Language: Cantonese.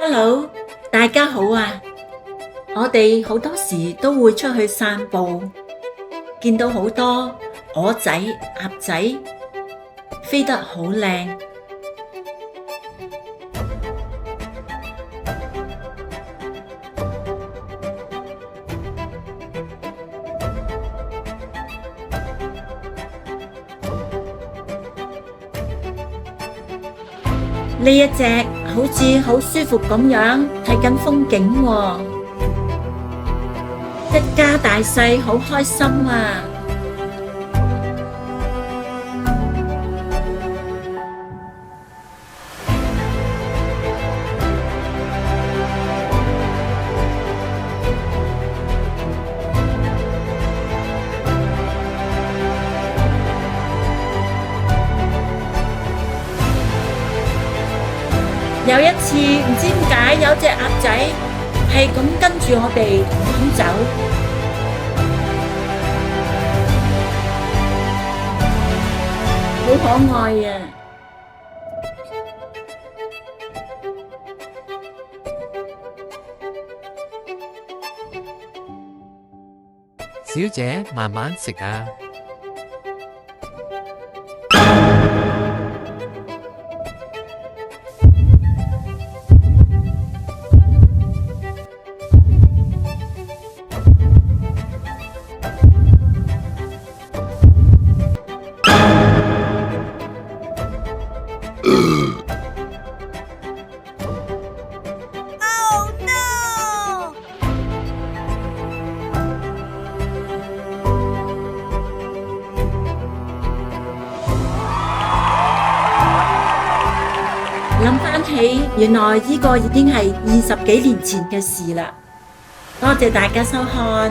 Hello，大家好啊！我哋好多時都會出去散步，見到好多鵝仔、鴨仔飛得好靚。呢一隻好似好舒服咁樣睇緊風景喎，一家大細好開心啊！有一次唔知點解有隻鴨仔係咁跟住我哋咁走，好可愛啊！小姐慢慢食啊！諗返起，原來呢個已經係20幾年前嘅事啦。多謝大家收看。